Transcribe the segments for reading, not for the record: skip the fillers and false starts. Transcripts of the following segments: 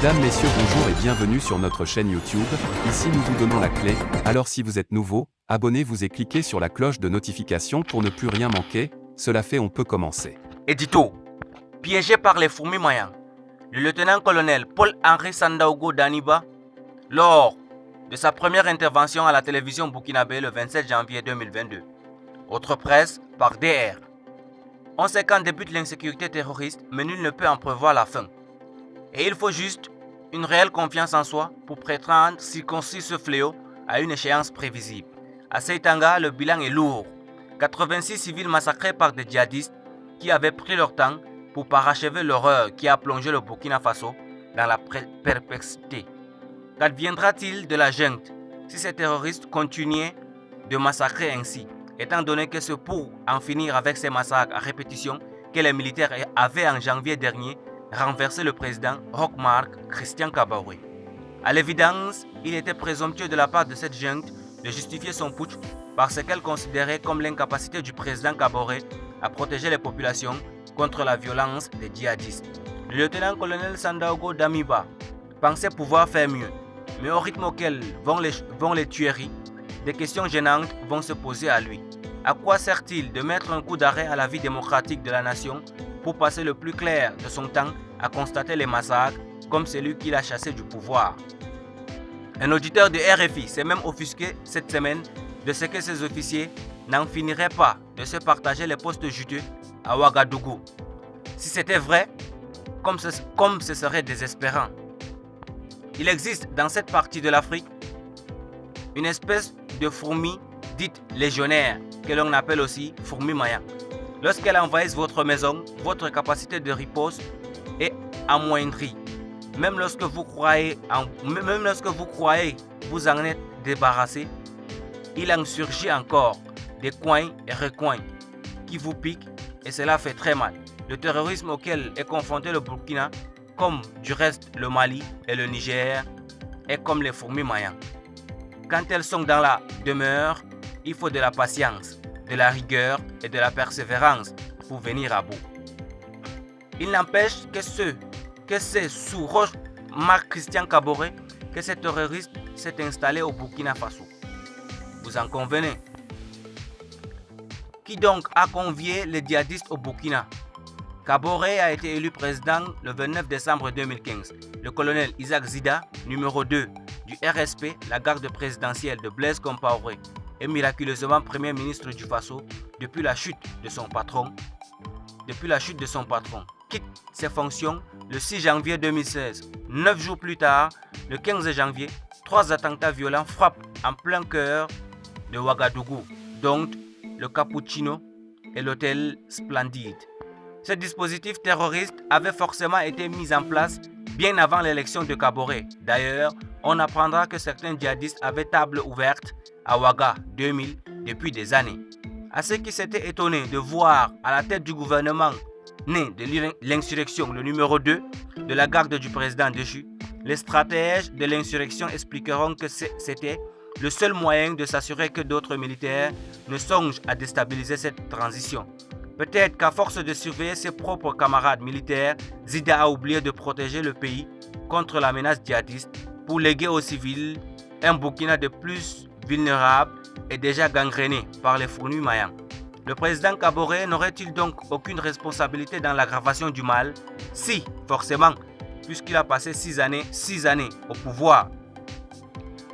Mesdames, Messieurs, bonjour et bienvenue sur notre chaîne YouTube. Ici nous vous donnons la clé, alors si vous êtes nouveau, abonnez-vous et cliquez sur la cloche de notification pour ne plus rien manquer. Cela fait, on peut commencer. Édito. Piégé par les fourmis mayans, le lieutenant-colonel Paul-Henri Sandaogo Damiba, lors de sa première intervention à la télévision burkinabé le 27 janvier 2022. Autre presse par DR. On sait quand débute l'insécurité terroriste, mais nul ne peut en prévoir la fin. Et il faut juste une réelle confiance en soi pour prétendre circonscrire ce fléau à une échéance prévisible. À Seitanga, le bilan est lourd. 86 civils massacrés par des djihadistes qui avaient pris leur temps pour parachever l'horreur qui a plongé le Burkina Faso dans la perplexité. Qu'adviendra-t-il de la junte si ces terroristes continuaient de massacrer ainsi, étant donné que c'est pour en finir avec ces massacres à répétition que les militaires avaient en janvier dernier renversé le président Roch-Marc Christian Kaboré. À l'évidence, il était présomptueux de la part de cette junte de justifier son putsch parce qu'elle considérait comme l'incapacité du président Kaboré à protéger les populations contre la violence des djihadistes. Le lieutenant-colonel Sandaogo Damiba pensait pouvoir faire mieux, mais au rythme auquel vont les tueries, des questions gênantes vont se poser à lui. À quoi sert-il de mettre un coup d'arrêt à la vie démocratique de la nation pour passer le plus clair de son temps à constater les massacres comme celui qu'il a chassé du pouvoir? Un auditeur de RFI s'est même offusqué cette semaine de ce que ses officiers n'en finiraient pas de se partager les postes juteux à Ouagadougou. Si c'était vrai, comme ce serait désespérant. Il existe dans cette partie de l'Afrique une espèce de fourmi dite légionnaire, que l'on appelle aussi fourmi mayang. Lorsqu'elle envahit votre maison, votre capacité de riposte est amoindrie. Même lorsque vous croyez vous en être débarrassé, il en surgit encore des coins et recoins qui vous piquent et cela fait très mal. Le terrorisme auquel est confronté le Burkina, comme du reste le Mali et le Niger, est comme les fourmis mayang. Quand elles sont dans la demeure, il faut de la patience, de la rigueur et de la persévérance pour venir à bout. Il n'empêche que c'est sous Roch-Marc Christian Kaboré que ce terroriste s'est installé au Burkina Faso. Vous en convenez? Qui donc a convié les djihadistes au Burkina? Kaboré a été élu président le 29 décembre 2015. Le colonel Isaac Zida, numéro 2 du RSP, la garde présidentielle de Blaise Compaoré, est miraculeusement premier ministre du Faso depuis la chute de son patron. Quitte ses fonctions le 6 janvier 2016. 9 jours plus tard, le 15 janvier, 3 attentats violents frappent en plein cœur de Ouagadougou, dont le Cappuccino et l'hôtel Splendide. Ce dispositif terroriste avait forcément été mis en place bien avant l'élection de Kaboré. D'ailleurs, on apprendra que certains djihadistes avaient table ouverte à Ouaga 2000 depuis des années. À ceux qui s'étaient étonnés de voir à la tête du gouvernement né de l'insurrection le numéro 2 de la garde du président déchu, les stratèges de l'insurrection expliqueront que c'était le seul moyen de s'assurer que d'autres militaires ne songent à déstabiliser cette transition. Peut-être qu'à force de surveiller ses propres camarades militaires, Zida a oublié de protéger le pays contre la menace djihadiste pour léguer aux civils un Burkina de plus vulnérable et déjà gangréné par les fourmis mayang. Le président Kaboré n'aurait-il donc aucune responsabilité dans l'aggravation du mal? Si, forcément, puisqu'il a passé 6 années au pouvoir.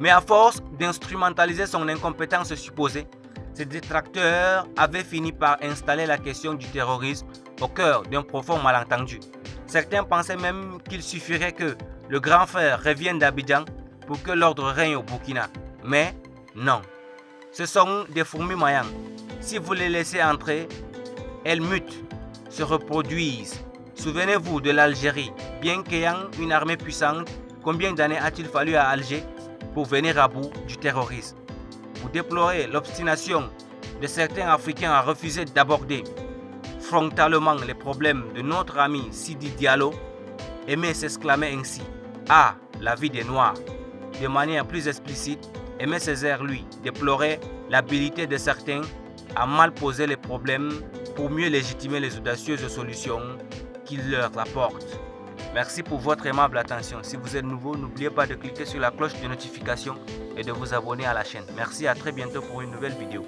Mais à force d'instrumentaliser son incompétence supposée, ses détracteurs avaient fini par installer la question du terrorisme au cœur d'un profond malentendu. Certains pensaient même qu'il suffirait que le grand frère revienne d'Abidjan pour que l'ordre règne au Burkina. Mais non, ce sont des fourmis mayang. Si vous les laissez entrer, elles mutent, se reproduisent. Souvenez-vous de l'Algérie. Bien qu'ayant une armée puissante, combien d'années a-t-il fallu à Alger pour venir à bout du terrorisme? Vous déplorez l'obstination de certains Africains à refuser d'aborder frontalement les problèmes de notre ami Sidi Diallo, aimait s'exclamer ainsi: Ah, la vie des Noirs. De manière plus explicite, Aimé Césaire, lui, déplorait l'habilité de certains à mal poser les problèmes pour mieux légitimer les audacieuses solutions qu'il leur apporte. Merci pour votre aimable attention. Si vous êtes nouveau, n'oubliez pas de cliquer sur la cloche de notification et de vous abonner à la chaîne. Merci, à très bientôt pour une nouvelle vidéo.